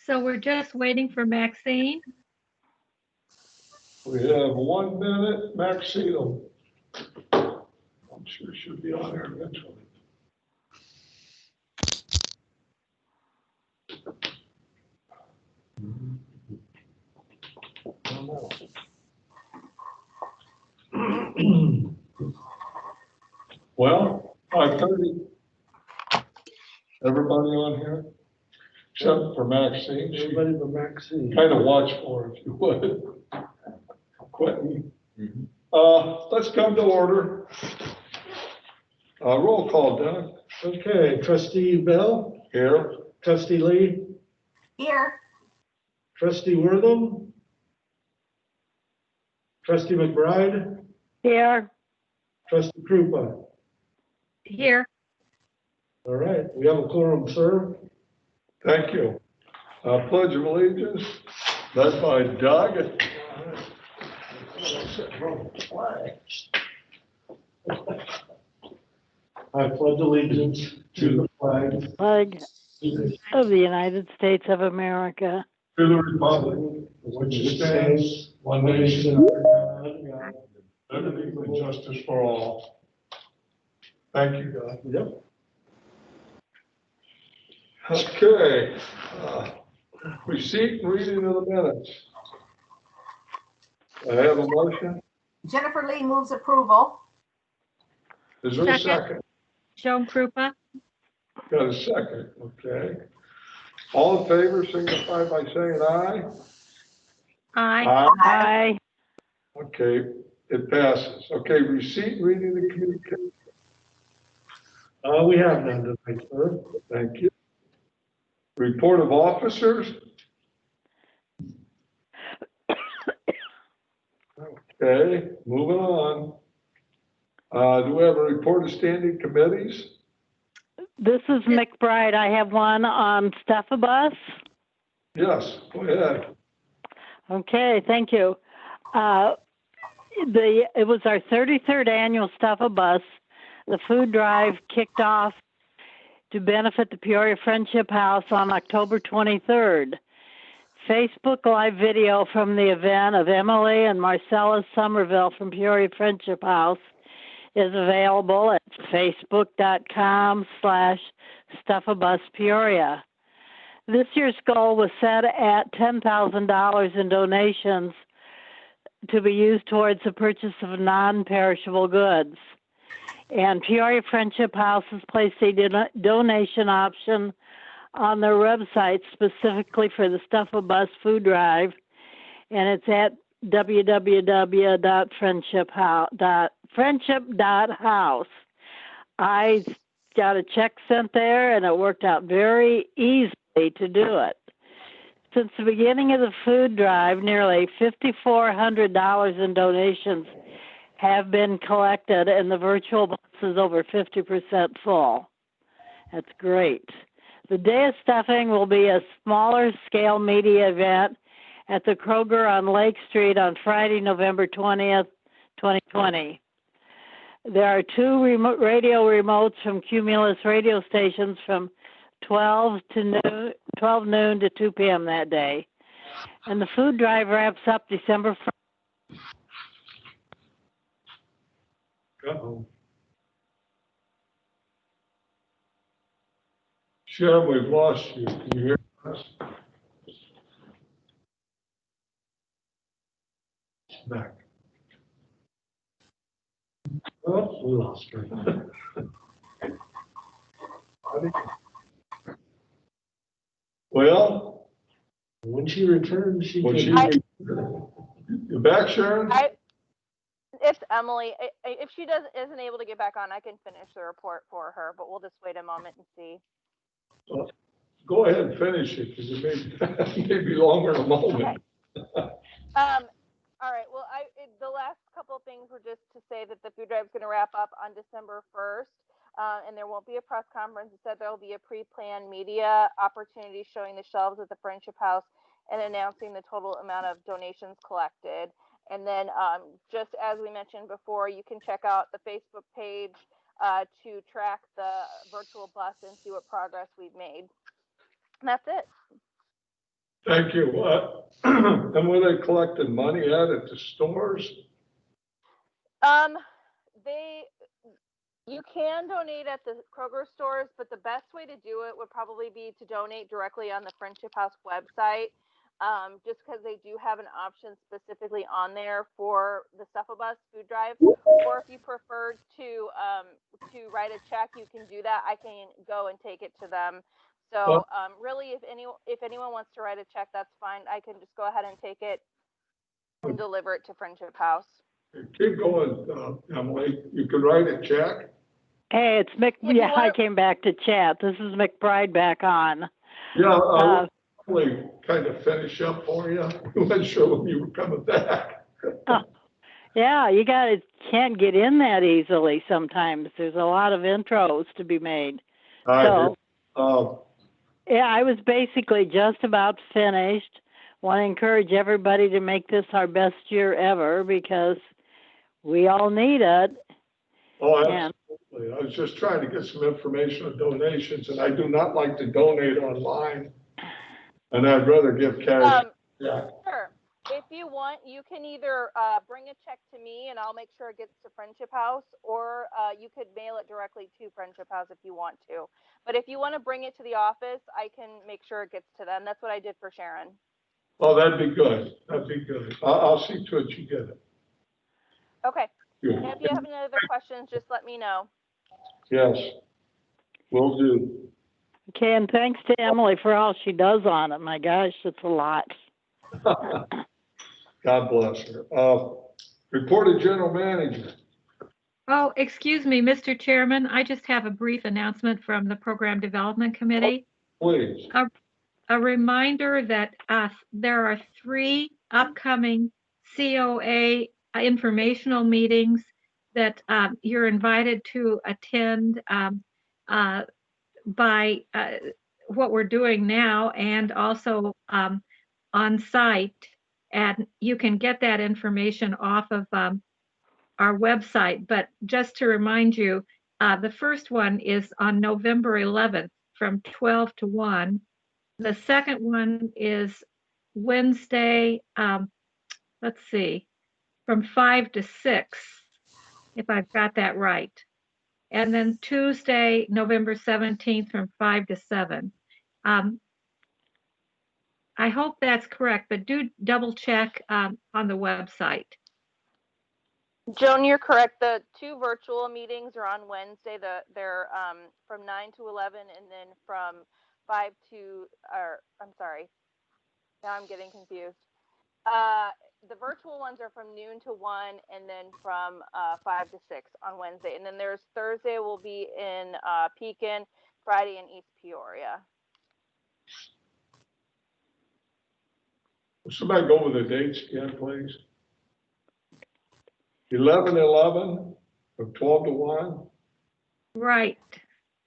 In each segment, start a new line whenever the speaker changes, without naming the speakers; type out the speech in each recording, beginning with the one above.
So we're just waiting for Maxine.
We have 1 minute, Maxine. I'm sure she'll be on there eventually. Well, 5:30. Everybody on here, except for Maxine.
Everybody but Maxine.
Kind of watch for her if you would. Quentin. Let's come to order. Roll call, Dennis.
Okay, trustee Bell,
Here.
trustee Lee,
Here.
trustee Wortham, trustee McBride,
Here.
trustee Krupa.
Here.
All right, we have a quorum, sir.
Thank you. Pledge of allegiance, led by Doug.
I pledge allegiance to the flag
Flag of the United States of America,
To the republic, which stands one nation,
under God,
liberty and justice for all. Thank you, God.
Yep.
Okay. Receipt and reading of the minutes. I have a motion.
Jennifer Lee moves approval.
Is there a
Second.
second?
Joan Krupa.
Got a second, okay. All in favor, signify by saying aye.
Aye.
aye.
Okay, it passes. Okay, receipt and reading the communication.
We have none tonight, sir.
Thank you. Report of officers. Okay, moving on. Do we have a report of standing committees?
This is McBride. I have one on Stuffabus.
Yes, go ahead.
Okay, thank you. It was our 33rd annual Stuffabus. The food drive kicked off to benefit the Peoria Friendship House on October 23rd. Facebook Live video from the event of Emily and Marcella Somerville from Peoria Friendship House is available at facebook.com/StuffABusPeoria. This year's goal was set at $10,000 in donations to be used towards the purchase of non-perishable goods. And Peoria Friendship House has placed a donation option on their website specifically for the Stuffabus food drive, and it's at www.friendship.house. I got a check sent there, and it worked out very easily to do it. Since the beginning of the food drive, nearly $5,400 in donations have been collected, and the virtual bus is over 50% full. That's great. The Day of Stuffing will be a smaller scale media event at the Kroger on Lake Street on Friday, November 20th, 2020. There are two radio remotes from Cumulus radio stations from 12 noon to 2 p.m. that day. And the food drive wraps up December 1st.
Uh-oh.
Sharon, we've lost you. Can you hear us?
Back. Oh, we lost her.
Well,
When she returns, she
when she,
can.
you back, Sharon?
It's Emily. If she isn't able to get back on, I can finish the report for her, but we'll just wait a moment and see.
Go ahead and finish it, because it may be longer in a moment.
All right. Well, the last couple of things were just to say that the food drive is going to wrap up on December 1st, and there won't be a press conference. Instead, there will be a pre-planned media opportunity showing the shelves at the Friendship House and announcing the total amount of donations collected. And then, just as we mentioned before, you can check out the Facebook page to track the virtual bus and see what progress we've made. And that's it.
Thank you. And were they collecting money at the stores?
You can donate at the Kroger stores, but the best way to do it would probably be to donate directly on the Friendship House website. Just because they do have an option specifically on there for the Stuff-A-Bus food drive, or if you prefer to write a check, you can do that. I can go and take it to them. So really, if anyone wants to write a check, that's fine. I can just go ahead and take it and deliver it to Friendship House.
Keep going, Emily. You could write a check.
Hey, it's Mick. Yeah, I came back to chat. This is McBride back on.
Yeah, Emily kind of finish up for you. I wasn't sure when you were coming back.
Yeah, you can't get in that easily sometimes. There's a lot of intros to be made. Yeah, I was basically just about finished. Want to encourage everybody to make this our best year ever because we all need it.
Oh, absolutely. I was just trying to get some information on donations, and I do not like to donate online. And I'd rather give cash. Yeah.
Sure. If you want, you can either bring a check to me and I'll make sure it gets to Friendship House, or you could mail it directly to Friendship House if you want to. But if you want to bring it to the office, I can make sure it gets to them. That's what I did for Sharon.
Oh, that'd be good. That'd be good. I'll see to it you get it.
Okay.
Yeah.
And if you have any other questions, just let me know.
Yes, will do.
Okay, and thanks to Emily for all she does on it. My gosh, it's a lot.
God bless her. Reported general manager.
Oh, excuse me, Mr. Chairman. I just have a brief announcement from the Program Development Committee.
Please.
A reminder that there are 3 upcoming COA informational meetings that you're invited to attend by what we're doing now and also on site. And you can get that information off of our website. But just to remind you, the first one is on November 11th from 12 to 1. The second one is Wednesday, let's see, from 5 to 6, if I've got that right. And then Tuesday, November 17th from 5 to 7. I hope that's correct, but do double check on the website.
Joan, you're correct. The 2 virtual meetings are on Wednesday. They're from 9 to 11 and then from 5 to, I'm sorry. Now I'm getting confused. The virtual ones are from noon to 1 and then from 5 to 6 on Wednesday. And then there's Thursday will be in Pekin, Friday in East Peoria.
Somebody go over the dates again, please. 11/11 from 12 to 1.
Right.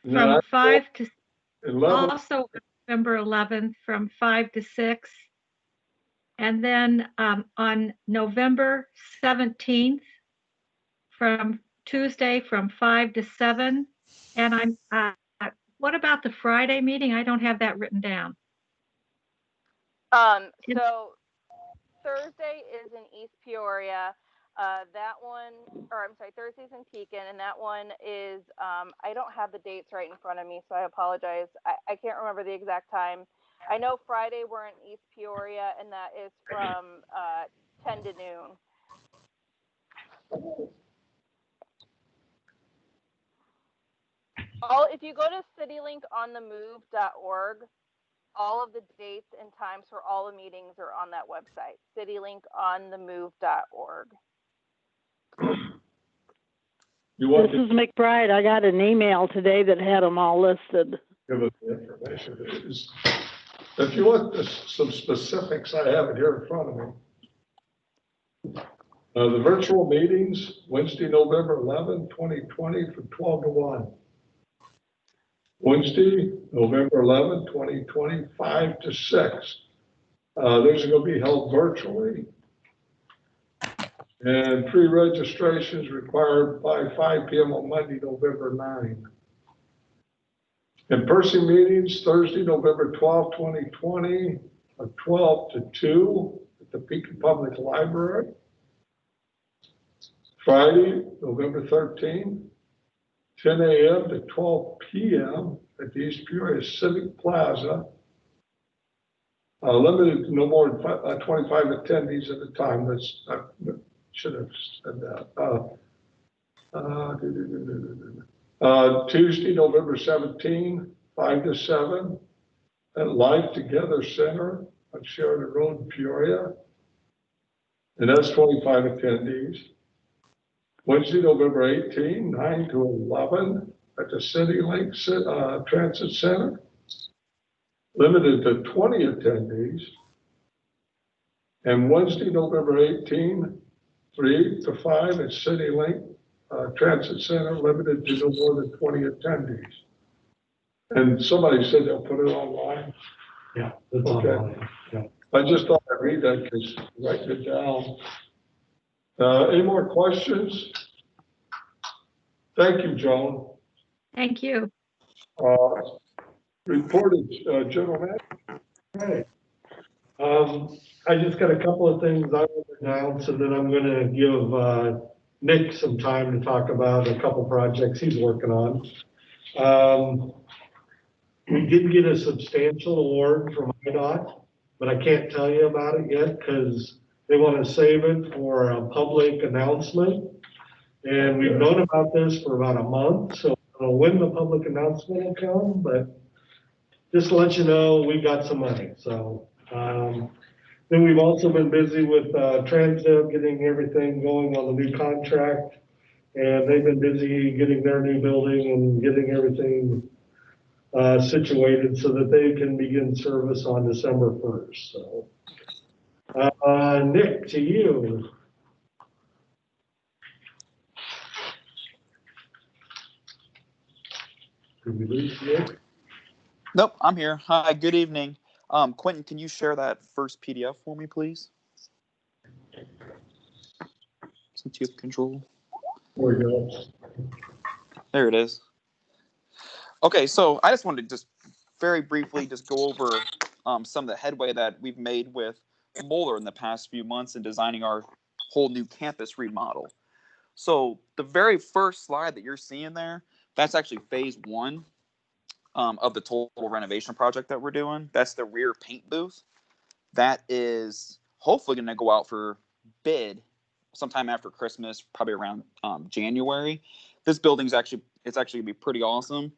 And
From
then
5 to
11.
also November 11th from 5 to 6. And then on November 17th from Tuesday from 5 to 7. And what about the Friday meeting? I don't have that written down.
So Thursday is in East Peoria. That one, or I'm sorry, Thursday's in Pekin, and that one is, I don't have the dates right in front of me, so I apologize. I can't remember the exact time. I know Friday we're in East Peoria, and that is from 10 to noon. If you go to citylink-on-the-move.org, all of the dates and times for all the meetings are on that website, citylink-on-the-move.org.
This is McBride. I got an email today that had them all listed.
Give us the information. If you want some specifics, I have it here in front of me. The virtual meetings, Wednesday, November 11, 2020 from 12 to 1. Wednesday, November 11, 2020, 5 to 6. Those are going to be held virtually. And pre-registration is required by 5 p.m. on Monday, November 9. In-person meetings, Thursday, November 12, 2020, of 12 to 2 at the Pekin Public Library. Friday, November 13th, 10 a.m. to 12 p.m. at the East Peoria Civic Plaza. Limited to no more than 25 attendees at a time. That's, I should have said that. Tuesday, November 17, 5 to 7 at Life Together Center on Sheridan Road, Peoria. And that's 25 attendees. Wednesday, November 18, 9 to 11 at the CityLink Transit Center. Limited to 20 attendees. And Wednesday, November 18, 3 to 5 at CityLink Transit Center, limited to no more than 20 attendees. And somebody said they'll put it online.
Yeah, that's
Okay.
online. Yeah.
I just thought I'd read that because writing it down. Any more questions? Thank you, Joan.
Thank you.
Reported, General Manager.
Right. I just got a couple of things I want to announce, and then I'm gonna give Nick some time to talk about a couple projects he's working on. We did get a substantial award from IDOT, but I can't tell you about it yet because they want to save it for a public announcement. And we've known about this for about a month, so I don't know when the public announcement will come, but just to let you know, we've got some money, so. Then we've also been busy with Transdev, getting everything going on the new contract. And they've been busy getting their new building and getting everything situated so that they can begin service on December 1st, so. Nick, to you. Did we lose Nick?
Nope, I'm here. Hi, good evening. Quentin, can you share that first PDF for me, please? Since you have control.
There we go.
There it is. Okay, so I just wanted to just very briefly just go over some of the headway that we've made with Moeller in the past few months in designing our whole new campus remodel. So the very first slide that you're seeing there, that's actually phase 1. Of the total renovation project that we're doing. That's the rear paint booth. That is hopefully going to go out for bid sometime after Christmas, probably around January. This building's actually going to be pretty awesome.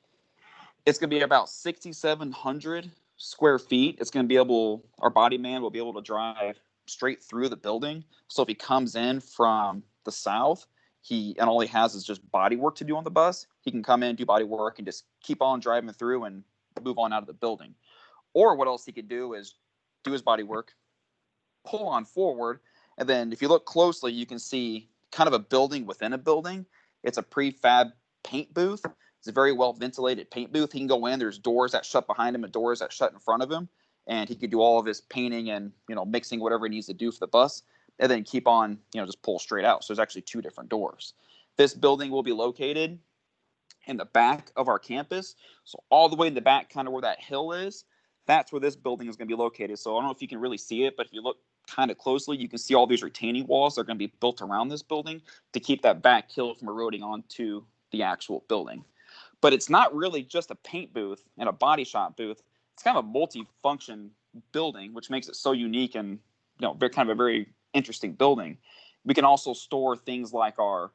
It's going to be about 6,700 square feet. It's going to be our body man will be able to drive straight through the building. So if he comes in from the south, and all he has is just body work to do on the bus, he can come in, do body work, and just keep on driving through and move on out of the building. Or what else he could do is do his body work, pull on forward, and then if you look closely, you can see kind of a building within a building. It's a prefab paint booth. It's a very well ventilated paint booth. He can go in, there's doors that shut behind him and doors that shut in front of him, and he could do all of his painting and mixing whatever he needs to do for the bus. And then keep on, just pull straight out. So there's actually 2 different doors. This building will be located in the back of our campus. So all the way in the back, kind of where that hill is, that's where this building is going to be located. So I don't know if you can really see it, but if you look kind of closely, you can see all these retaining walls that are going to be built around this building to keep that back hill from eroding onto the actual building. But it's not really just a paint booth and a body shop booth. It's kind of a multi-function building, which makes it so unique and kind of a very interesting building. We can also store things like our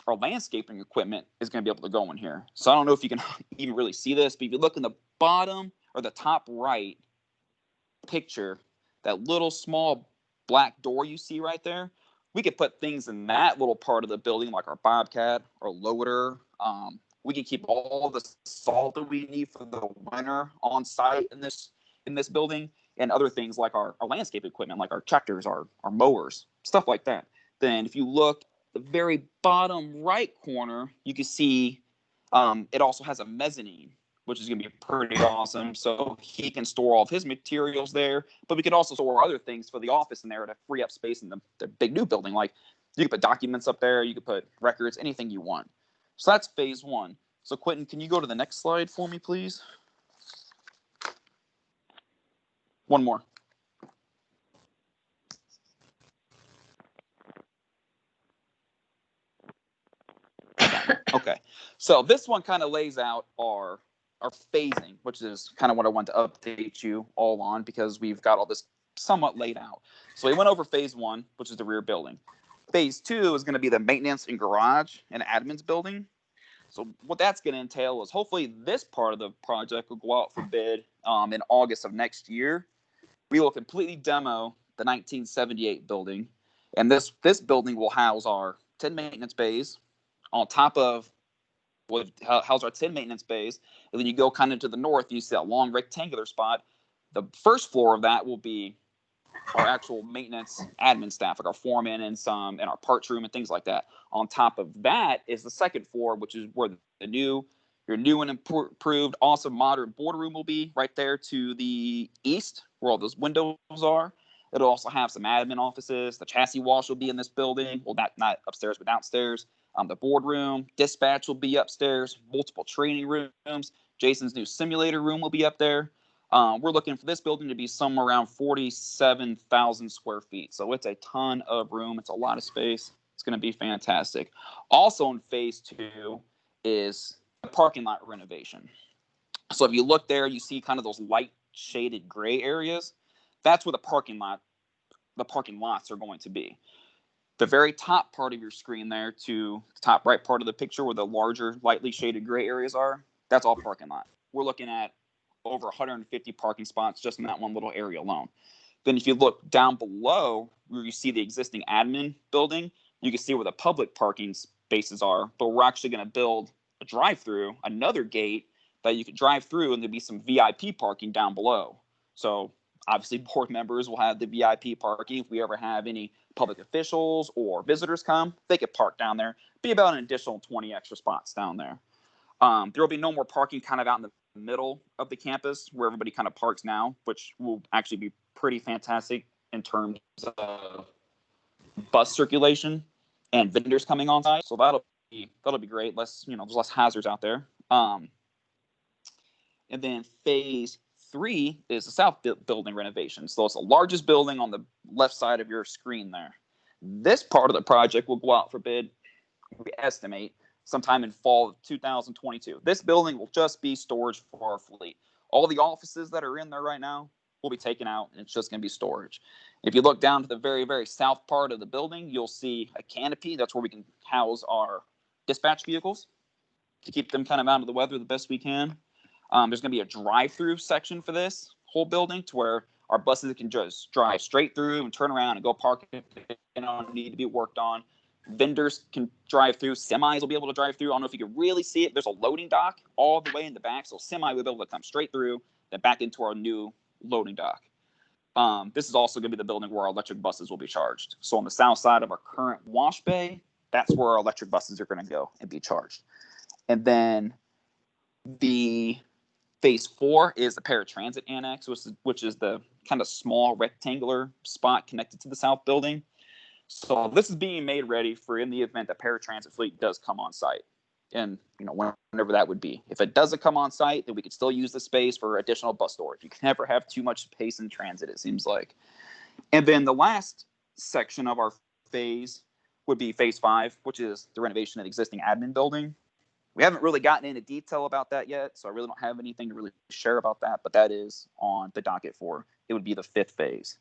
landscaping equipment is going to be able to go in here. So I don't know if you can even really see this, but if you look in the bottom or the top right picture, that little small black door you see right there, we could put things in that little part of the building like our Bobcat or loader. We can keep all the salt that we need for the winter on site in this building, and other things like our landscape equipment, like our tractors, our mowers, stuff like that. Then if you look at the very bottom right corner, you can see it also has a mezzanine, which is going to be pretty awesome. So he can store all of his materials there, but we could also store other things for the office in there to free up space in the big new building. Like you could put documents up there, you could put records, anything you want. So that's phase 1. So Quentin, can you go to the next slide for me, please? One more. Okay, so this one kind of lays out our phasing, which is kind of what I want to update you all on because we've got all this somewhat laid out. So we went over phase 1, which is the rear building. Phase 2 is going to be the maintenance and garage and admin's building. So what that's going to entail is hopefully this part of the project will go out for bid in August of next year. We will completely demo the 1978 building, and this building will house our 10 maintenance bays on top of would house our 10 maintenance bays. And then you go kind of to the north, you see that long rectangular spot. The first floor of that will be our actual maintenance admin staff, like our foreman and our parts room and things like that. On top of that is the second floor, which is where your new and improved, awesome modern boardroom will be right there to the east, where all those windows are. It'll also have some admin offices. The chassis wash will be in this building. Well, not upstairs, but downstairs. The boardroom, dispatch will be upstairs. Multiple training rooms. Jason's new simulator room will be up there. We're looking for this building to be somewhere around 47,000 square feet. So it's a ton of room. It's a lot of space. It's going to be fantastic. Also in phase 2 is the parking lot renovation. So if you look there, you see kind of those light shaded gray areas. That's where the parking lots are going to be. The very top part of your screen there to the top right part of the picture where the larger lightly shaded gray areas are, that's all parking lot. We're looking at over 150 parking spots just in that one little area alone. Then if you look down below where you see the existing admin building, you can see where the public parking spaces are, but we're actually going to build a drive-through, another gate that you can drive through, and there'll be some VIP parking down below. So obviously board members will have the VIP parking. If we ever have any public officials or visitors come, they could park down there. Be about an additional 20 extra spots down there. There will be no more parking kind of out in the middle of the campus where everybody kind of parks now, which will actually be pretty fantastic in terms of bus circulation and vendors coming on site. So that'll be great. There's less hazards out there. And then phase 3 is the south building renovation. So it's the largest building on the left side of your screen there. This part of the project will go out for bid, we estimate, sometime in fall of 2022. This building will just be storage for our fleet. All the offices that are in there right now will be taken out, and it's just going to be storage. If you look down to the very, very south part of the building, you'll see a canopy. That's where we can house our dispatch vehicles to keep them kind of out of the weather the best we can. There's going to be a drive-through section for this whole building to where our buses can just drive straight through and turn around and go park if they need to be worked on. Vendors can drive through. Semis will be able to drive through. I don't know if you can really see it. There's a loading dock all the way in the back, so semi will be able to come straight through, then back into our new loading dock. This is also going to be the building where our electric buses will be charged. So on the south side of our current wash bay, that's where our electric buses are going to go and be charged. And then the phase 4 is the paratransit annex, which is the kind of small rectangular spot connected to the south building. So this is being made ready for in the event that paratransit fleet does come on site. And whenever that would be. If it doesn't come on site, then we could still use the space for additional bus storage. You can never have too much space in transit, it seems like. And then the last section of our phase would be phase 5, which is the renovation of the existing admin building. We haven't really gotten into detail about that yet, so I really don't have anything to really share about that, but that is on the docket for, it would be the 5th phase.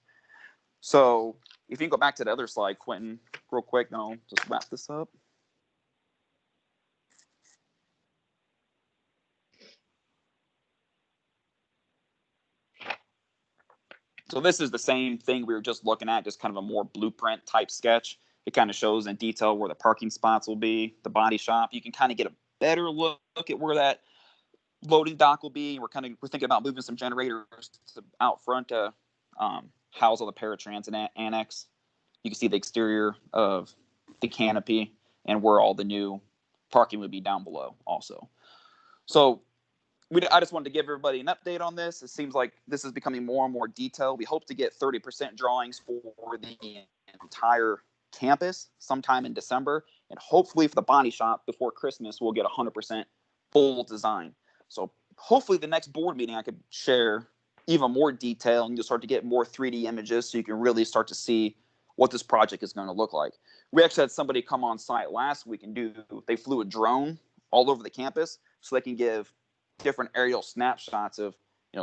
So if you can go back to the other slide, Quentin, real quick, and I'll just wrap this up. So this is the same thing we were just looking at, just kind of a more blueprint type sketch. It kind of shows in detail where the parking spots will be, the body shop. You can kind of get a better look at where that loading dock will be. We're thinking about moving some generators out front to house all the paratransit annex. You can see the exterior of the canopy and where all the new parking would be down below also. So I just wanted to give everybody an update on this. It seems like this is becoming more and more detailed. We hope to get 30% drawings for the entire campus sometime in December. And hopefully for the body shop before Christmas, we'll get 100% full design. So hopefully the next board meeting, I could share even more detail and you'll start to get more 3D images so you can really start to see what this project is going to look like. we actually had somebody come on site last week and they flew a drone all over the campus so they can give different aerial snapshots of,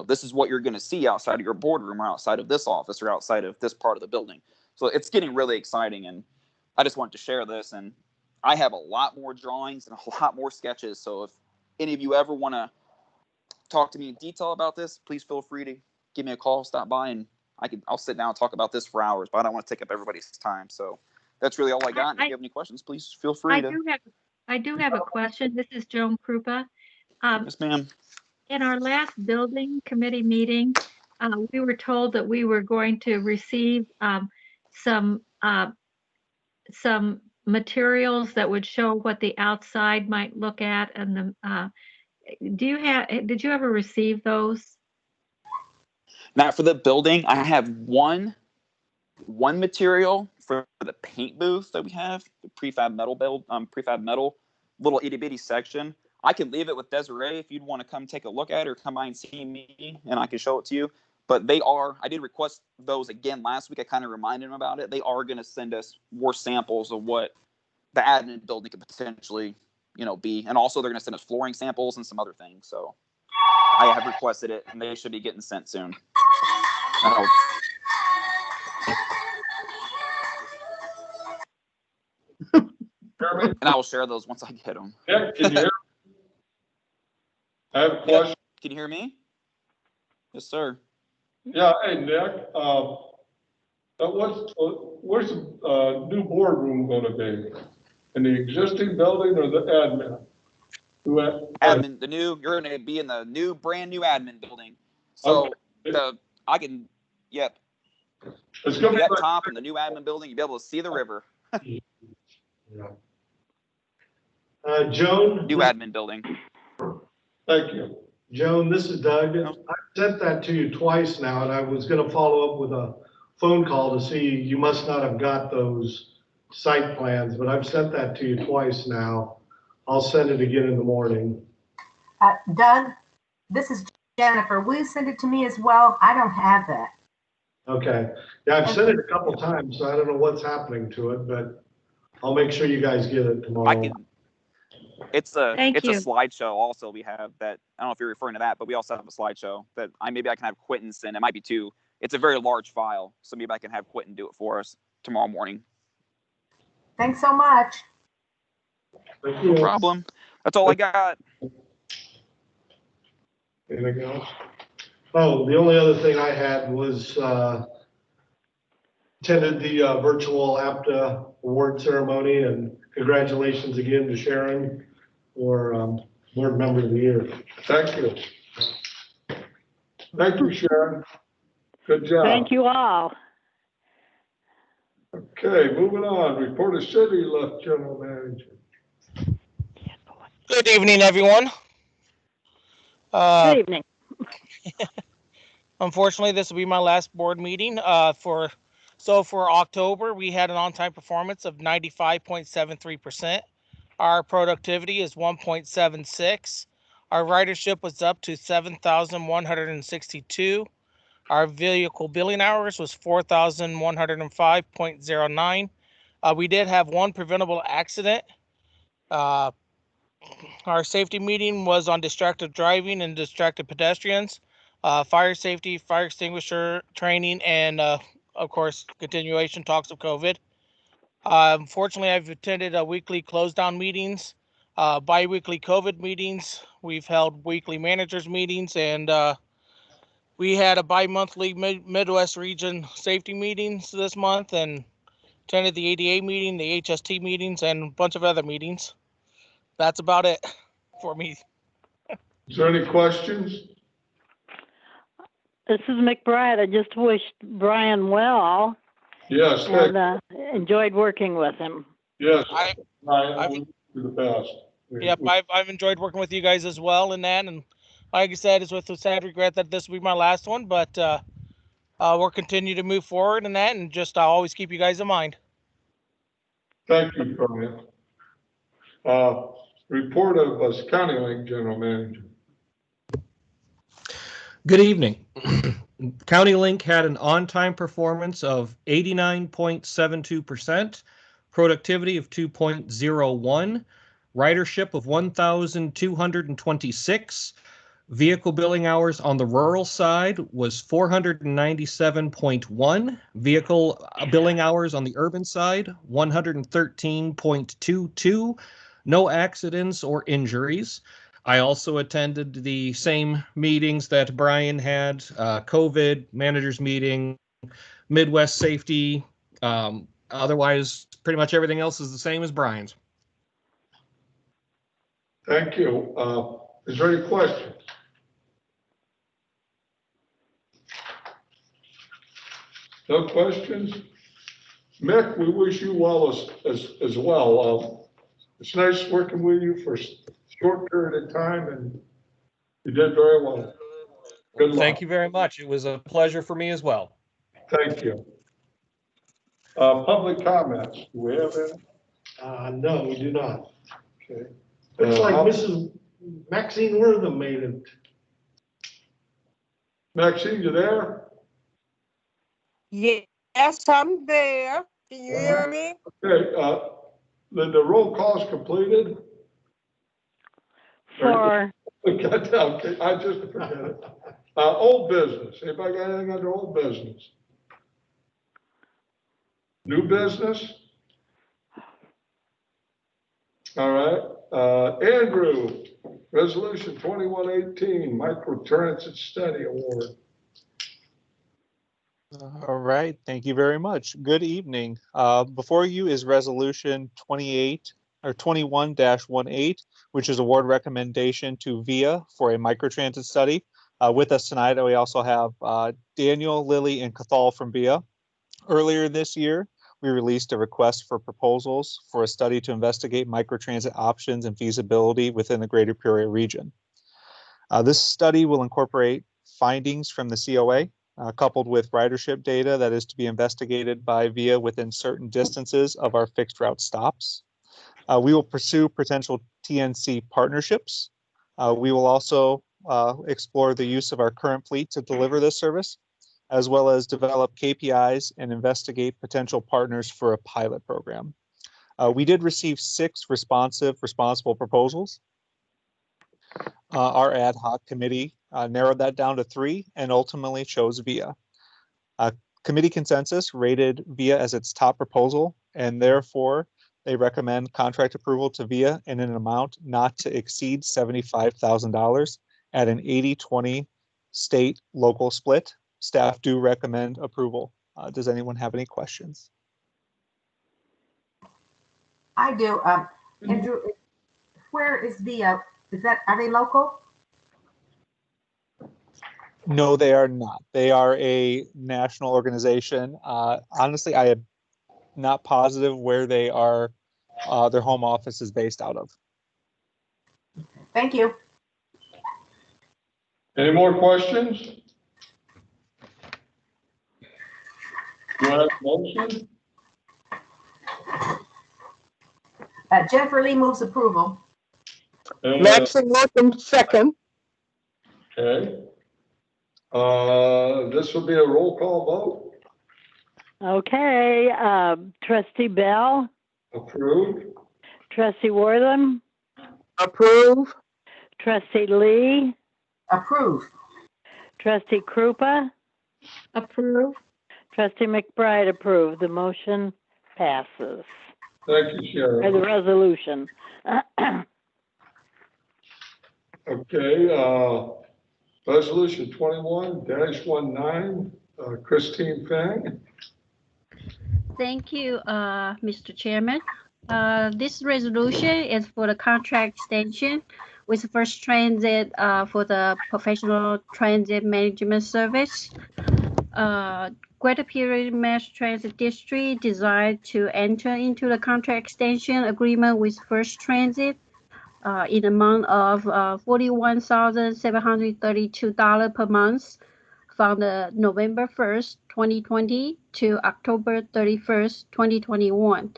this is what you're going to see outside of your boardroom or outside of this office or outside of this part of the building. So it's getting really exciting, and I just wanted to share this. And I have a lot more drawings and a lot more sketches. So if any of you ever want to talk to me in detail about this, please feel free to give me a call, stop by, and I'll sit down and talk about this for hours, but I don't want to take up everybody's time. So that's really all I got. And if you have any questions, please feel free
I do have a question. This is Joan Krupa.
Yes, ma'am.
In our last building committee meeting, we were told that we were going to receive some materials that would show what the outside might look at. And did you ever receive those?
Not for the building. I have one material for the paint booth that we have, the prefab metal little itty bitty section. I can leave it with Desiree if you'd want to come take a look at it or come by and see me, and I can show it to you. But I did request those again last week. I kind of reminded them about it. They are going to send us more samples of what the admin building could potentially, be. And also they're going to send us flooring samples and some other things. So I have requested it, and they should be getting sent soon.
Jeremy?
And I will share those once I get them.
Nick, can you hear? I have a question.
Can you hear me? Yes, sir.
Yeah, hey, Nick, where's the new boardroom gonna be? In the existing building or the admin?
Admin, you're gonna be in the brand new admin building. So
Okay.
Yep.
It's gonna be
At
like,
top in the new admin building, you'll be able to see the river.
Yeah. Joan?
New admin building.
thank you.
Joan, this is Doug. I sent that to you twice now, and I was gonna follow up with a phone call to see, you must not have got those site plans, but I've sent that to you twice now. I'll send it again in the morning.
Doug, this is Jennifer. Will you send it to me as well? I don't have that.
Okay. Yeah, I've sent it a couple times, so I don't know what's happening to it, but I'll make sure you guys get it tomorrow.
It's a
Thank you.
slideshow also we have that, I don't know if you're referring to that, but we also have a slideshow that maybe I can have Quentin send. It might be two. It's a very large file, so maybe I can have Quentin do it for us tomorrow morning.
Thanks so much.
Thank you.
No problem. That's all I got.
Anything else? Oh, the only other thing I had was, attended the virtual APTA award ceremony, and congratulations again to Sharon for board member of the year.
Thank you. Thank you, Sharon. Good job.
Thank you all.
Okay, moving on. Report of City Left General Manager.
Good evening, everyone.
Good evening.
Unfortunately, this will be my last board meeting. For October, we had an on-time performance of 95.73%. Our productivity is 1.76. Our ridership was up to 7,162. Our vehicle billing hours was 4,105.09. We did have one preventable accident. Our safety meeting was on distracted driving and distracted pedestrians, fire safety, fire extinguisher training, and of course, continuation talks of COVID. Unfortunately, I've attended weekly close down meetings, bi-weekly COVID meetings. We've held weekly managers meetings, and we had a bi-monthly Midwest region safety meetings this month, and attended the ADA meeting, the HST meetings, and a bunch of other meetings. That's about it for me.
Is there any questions?
This is McBride. I just wished Brian well
Yes, thank
and enjoyed working with him.
yes.
I-
Ryan, we do the best.
Yep, I've enjoyed working with you guys as well in that, and like I said, it's with a sad regret that this will be my last one, but we'll continue to move forward in that, and just always keep you guys in mind.
Thank you, Brian. Report of County Link General Manager.
Good evening. County Link had an on-time performance of 89.72%. productivity of 2.01, ridership of 1,226. Vehicle billing hours on the rural side was 497.1. Vehicle billing hours on the urban side, 113.22. No accidents or injuries. I also attended the same meetings that Brian had, COVID managers meeting, Midwest safety. Otherwise, pretty much everything else is the same as Brian's.
Thank you. Is there any questions? No questions? Mick, we wish you well as well. It's nice working with you for a short period of time, and you did very well. Good luck.
Thank you very much. It was a pleasure for me as well.
Thank you. Public comments, do we have any?
No, we do not.
Okay.
Looks like Mrs. Maxine Wortham made it.
Maxine, you there?
Yes, I'm there. Can you hear me?
Okay, the roll call is completed?
For,
Okay, I just forget it. Old business, anybody got anything under old business? New business? All right, Andrew, resolution 2118, microtransit study award.
All right, thank you very much. Good evening. Before you is resolution 21-18, which is award recommendation to VIA for a microtransit study. With us tonight, we also have Daniel, Lily, and Cathal from VIA. Earlier this year, we released a request for proposals for a study to investigate microtransit options and feasibility within the greater Peoria region. This study will incorporate findings from the COA, coupled with ridership data that is to be investigated by VIA within certain distances of our fixed route stops. We will pursue potential TNC partnerships. We will also explore the use of our current fleet to deliver this service, as well as develop KPIs and investigate potential partners for a pilot program. We did receive 6 responsible proposals. Our ad hoc committee narrowed that down to 3 and ultimately chose VIA. Committee consensus rated VIA as its top proposal, and therefore they recommend contract approval to VIA in an amount not to exceed $75,000 at an 80-20 state local split. Staff do recommend approval. Does anyone have any questions?
I do. Andrew, where is VIA? Are they local?
No, they are not. They are a national organization. Honestly, I am not positive where they are, their home office is based out of.
Thank you.
Any more questions? Do I have a motion?
Jennifer Lee moves approval.
Maxine Wortham, second.
Okay. This will be a roll call vote.
okay, trustee Bell,
Approved.
trustee Wortham,
Approve.
trustee Lee,
Approve.
trustee Krupa,
Approve.
trustee McBride approved. The motion passes,
Thank you,
or the
Sharon.
resolution.
Okay, resolution 21-19, Christine Fang.
Thank you, Mr. Chairman. This resolution is for the contract extension with First Transit for the professional transit management service. Greater Peoria Mass Transit District desired to enter into the contract extension agreement with First Transit in the amount of $41,732 per month from the November 1st, 2020 to October 31st, 2021,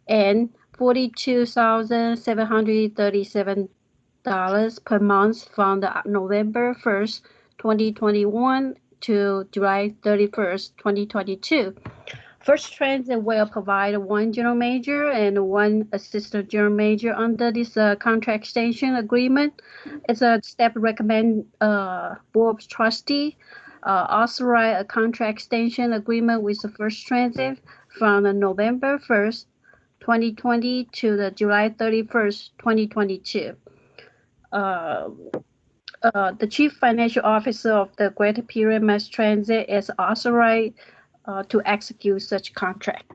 and $42,737 per month from the November 1st, 2021 to July 31st, 2022. First Transit will provide one general manager and one assistant general manager under this contract extension agreement. It's a step recommend board of trustee authorize a contract extension agreement with the First Transit from the November 1st, 2020 to the July 31st, 2022. The Chief Financial Officer of the Greater Peoria Mass Transit is authorized to execute such contract.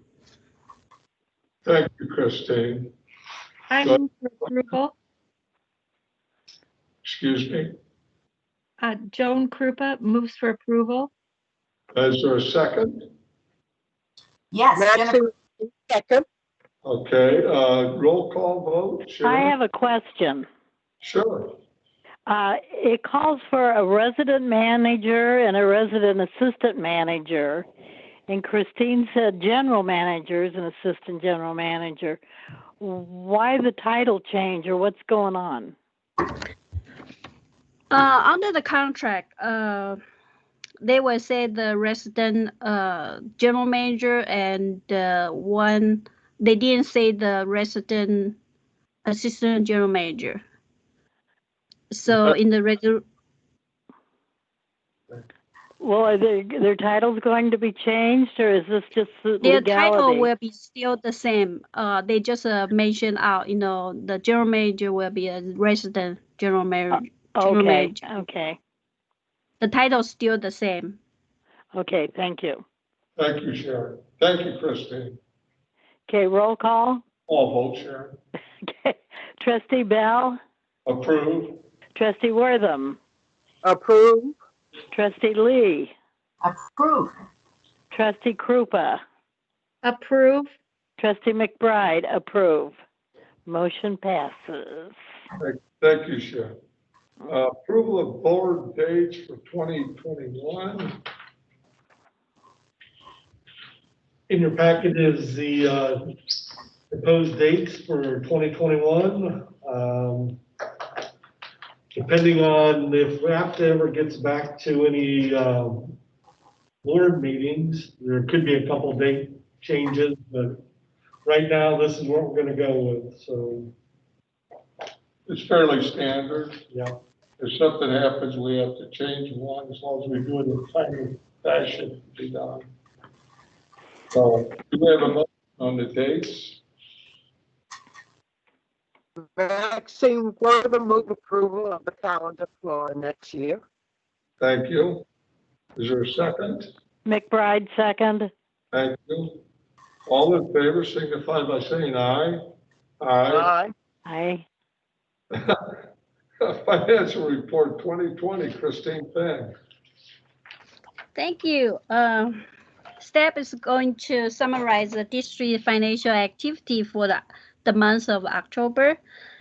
Thank you, Christine.
I
Go-
move for approval.
Excuse me.
Joan Krupa moves for approval.
Is there a second?
Yes, Jennifer.
Maxine, second.
Okay, roll call vote.
I
Sharon?
have a question.
Sure.
It calls for a resident manager and a resident assistant manager. And Christine said general managers and assistant general manager. Why the title change, or what's going on?
Under the contract, they will say the resident general manager and one, they didn't say the resident assistant general manager. So in the regular,
Well, are their titles going to be changed, or is this just the
their
legality?
title will be still the same. They just mention out, the general manager will be a resident general manager.
Okay, okay,
The title's still the same.
okay, thank you.
Thank you, Sharon. Thank you, Christine.
Okay, roll call.
All vote, Sharon.
Okay, Trustee Bell,
Approve.
Trustee Wortham,
Approve.
Trustee Lee,
Approve.
Trustee Krupa,
Approve.
Trustee McBride, approve. Motion passes.
Thank you, Sharon. Approval of board dates for 2021.
In your packet is the proposed dates for 2021. Depending on if WAFTA ever gets back to any board meetings, there could be a couple date changes, but right now, this is what we're gonna go with, so,
It's fairly standard.
yeah.
If something happens, we have to change one, as long as we do it in a timely fashion, to be done. So, do we have a motion on the dates?
Maxine further move approval of the calendar for next year.
Thank you. Is there a second?
McBride, second.
Thank you. All in favor signify by saying aye. Aye.
Aye.
Financial report 2020, Christine Fang.
Thank you. Step is going to summarize the district financial activity for the month of October.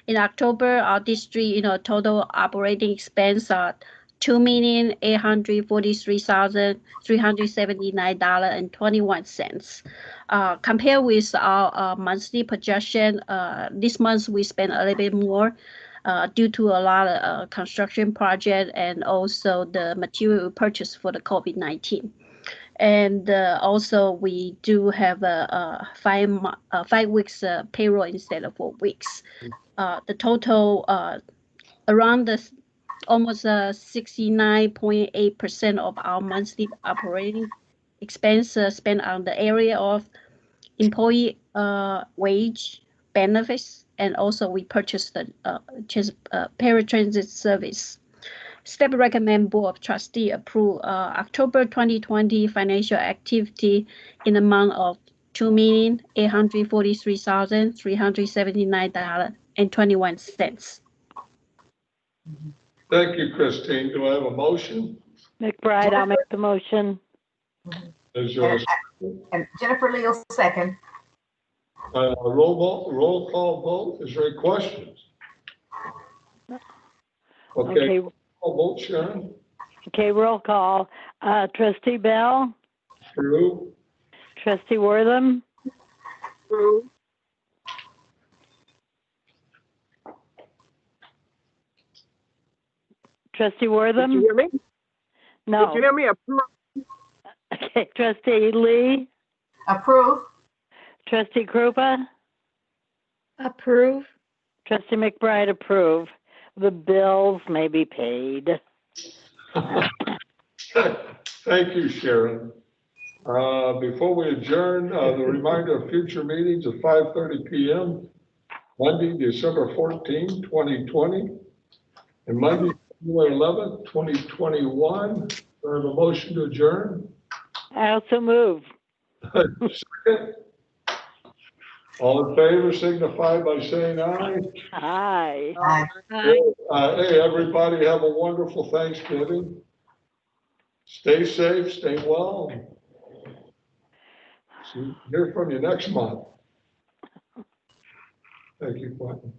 In October, our district, total operating expense are $2,843,379.21. Compared with our monthly projection, this month we spent a little bit more due to a lot of construction project and also the material purchase for the COVID-19. And also we do have a 5 weeks payroll instead of 4 weeks. The total around almost 69.8% of our monthly operating expense spent on the area of employee wage, benefits, and also we purchased the paratransit service. Step recommend Board of Trustee approve October 2020 financial activity in the amount of $2,843,379.21.
Thank you, Christine. Do I have a motion?
McBride, I'll make the motion.
Is there a
And Jennifer Lee will second.
roll call vote? Is there any questions? Okay,
Okay,
roll vote, Sharon.
okay, roll call. Trustee Bell,
True.
Trustee Wortham,
Approve.
Trustee
Did you
Wortham?
hear me? Did
No.
you hear me? Approve.
Okay, Trustee Lee,
Approve.
Trustee Krupa,
Approve.
Trustee McBride, approve. The bills may be paid.
Thank you, Sharon. Before we adjourn, the reminder of future meetings at 5:30 p.m. Monday, December 14, 2020, and Monday, January 11th, 2021. Do I have a motion to adjourn?
I also move.
Second. All in favor signify by saying aye.
Aye.
Aye.
Hey, everybody, have a wonderful Thanksgiving. Stay safe, stay well. Hear from you next month. Thank you, Quentin.